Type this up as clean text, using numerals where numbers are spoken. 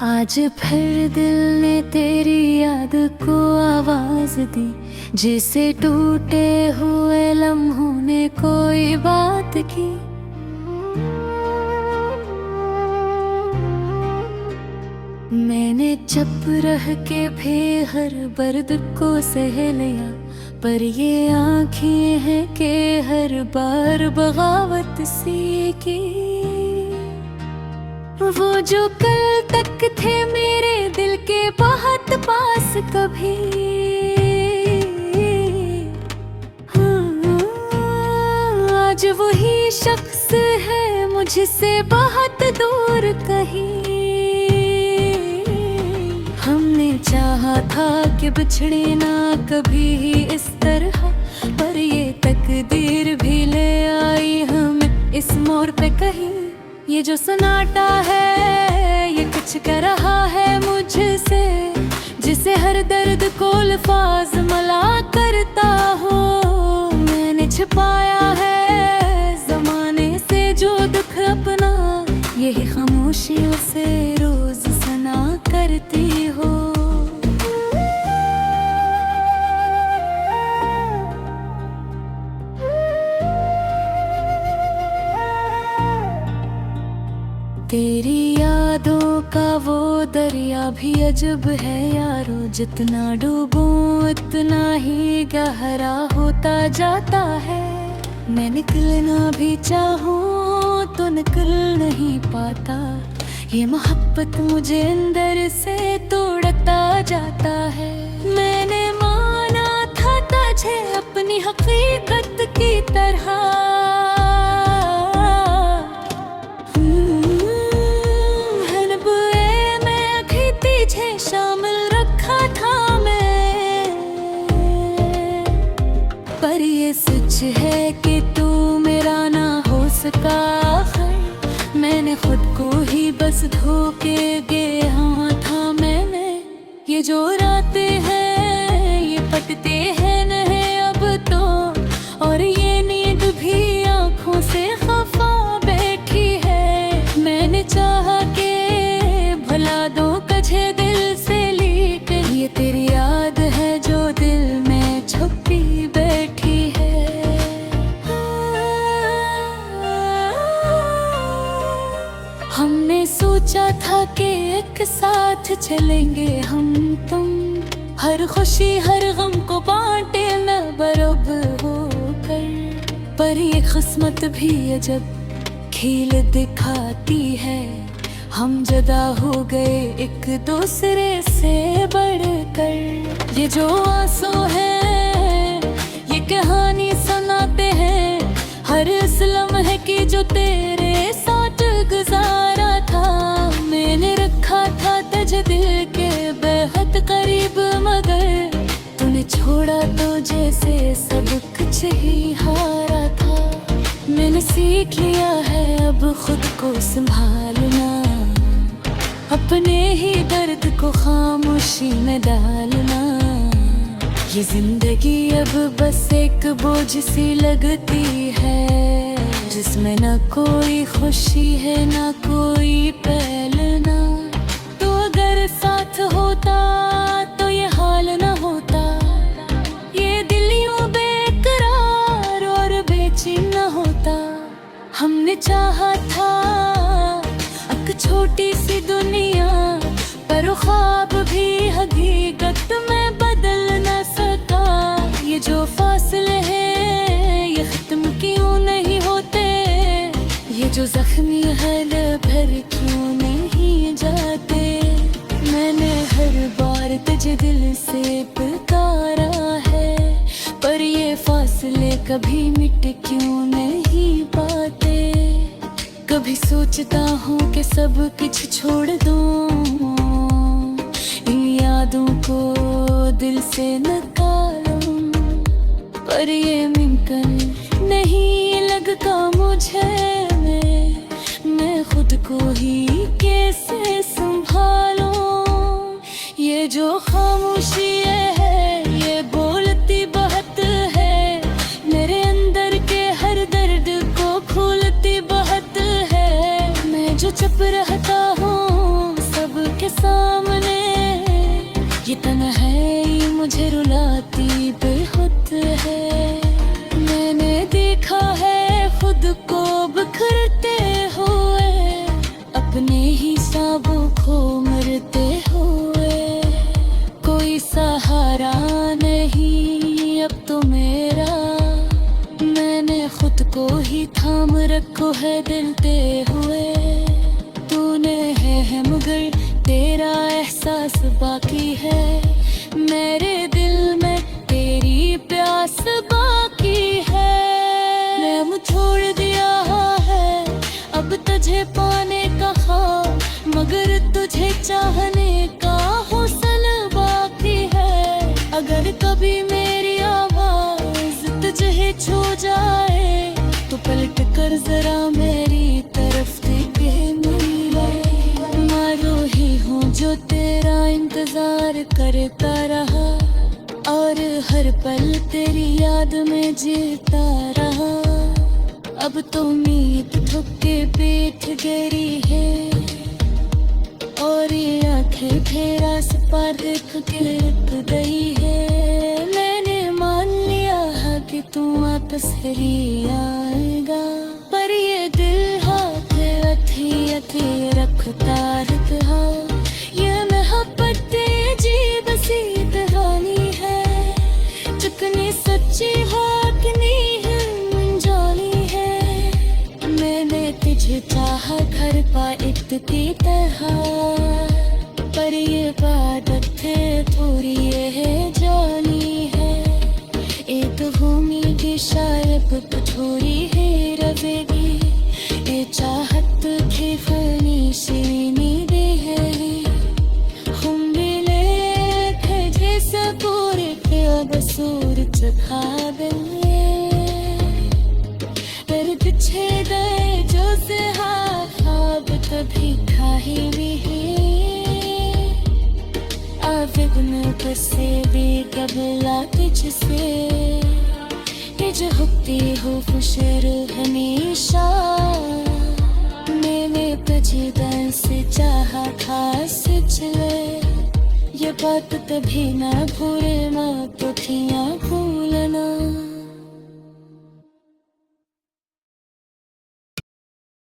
आज फिर दिल ने तेरी याद को आवाज दी, जिसे टूटे हुए लम्हों ने कोई बात की। मैंने चुप रह के भी हर दर्द को सह लिया, पर ये आँखें हैं कि हर बार बगावत सी की। वो जो कल तक थे मेरे दिल के बहुत पास, कभी आज वही शख्स है मुझसे बहुत दूर कहीं। हमने चाहा था कि बिछड़े ना कभी ही इस तरह, पर ये तकदीर भी ले आई हमें इस मोड़ पे कहीं। ये जो सन्नाटा है ये कुछ कह रहा है मुझसे, जिसे हर दर्द को अल्फाज मला करता हो। मैंने छिपाया है ज़माने से जो दुख अपना, यही खामोशियों से रोज सना करती हो। तेरी यादों का वो दरिया भी अजब है यारो, जितना डूबो इतना ही गहरा होता जाता है। मैं निकलना भी चाहूँ तो निकल नहीं पाता, ये मोहब्बत मुझे अंदर से तोड़ता जाता है। मैंने माना था तुझे अपनी हकीकत की तरह, शामिल रखा था मैं, पर ये सच है कि तू मेरा ना हो सका। मैंने खुद को ही बस धोखे गया था मैंने। ये जो रातें हैं ये पटते हैं नहीं अब तो, और ये नींद भी आँखों से खफा बैठी है। मैंने चाहा कि भुला दो कझे दिल से, लेकिन ये तेरी याद है जो दिल में छुपी बैठी है। हमने सोचा था कि एक साथ चलेंगे हम तुम, हर खुशी हर गम को बांटे न बराबर होकर। पर ये किस्मत भी अजब खेल दिखाती है, हम जुदा हो गए एक दूसरे से बढ़कर। ये जो आंसू है ये कहानी सुनाते हैं हर इस लम्हे की जो तेरे साथ गुजारा था। मैंने रखा था तुझे दिल के बेहद करीब, मगर तूने छोड़ा तो जैसे सब कुछ ही हारा था। मैंने सीख लिया है अब खुद को संभालना, अपने ही दर्द को खामोशी में डालना। ये जिंदगी अब बस एक बोझ सी लगती है, जिसमें न कोई खुशी है न कोई पहलना। तो अगर साथ होता तो ये हाल न होता, ये दिल यूं बेकरार और बेचैन न होता। हमने चाहा था एक छोटी सी दुनिया, पर ख्वाब भी हकीकत में बदल न सका। ये जो फासले हैं ये खत्म क्यों नहीं होते, ये जो जख्मी है भर क्यों नहीं जाते। मैंने हर बार तुझे दिल से पुकारा है, पर ये फासले कभी मिट क्यों नहीं पाते। कभी सोचता हूँ कि सब कुछ छोड़ दूँ, इन यादों को दिल से निकालूं, पर ये मुमकिन नहीं लगता मुझे। मैं खुद को ही कैसे संभालूं। ये जो खामोशी है ये बोलती बहुत है, मेरे अंदर के हर दर्द को खोलती बहुत है। मैं जो चुप रहता हूँ सब के अभी थाम रखो है दिल ते हुए, तूने है मगर तेरा एहसास बाकी है, मेरे दिल में तेरी प्यास बाकी है। मैं छोड़ दिया है अब तुझे पाने का ख्वाब, मगर तुझे चाहने का हौसला बाकी है। अगर कभी मेरी आवाज तुझे छू जाए तो पलट कर जरा मेरी तरफ देखे मेरा, मारो ही हूँ जो तेरा इंतजार करता रहा, और हर पल तेरी याद में जीता रहा। अब तो उम्मीद थक के पीठ गिरी है, और ये आंखें फेरा सपा देख के रुक गई है। मैंने मान लिया है कि तू वापस ही आएगा, पर ये दिल हाथ अथी अथी रखता रहा। ये मोहब्बत अजीब सी कहानी है, कितनी सच्ची हो कितनी है अनजानी है। मैंने तुझे चाहा घर पा इतनी तरह, पर ये बात थे थोड़ी ये है जानी है। एक भूमि की शायद तो थोड़ी है रवेगी, ये चाहत की फनी सीनी दे है। हम मिले थे जैसे पूरे के अब सूरज खाबे, पर पीछे गए जो से ख्वाब कभी खाए भी है। आवेदन बसे भी कबला तुझसे, ये जो हुक्ति हो खुशर हमेशा। मैंने तुझे दिल से चाहा खास चले, ये बात कभी ना भूलना तो थिया भूलना।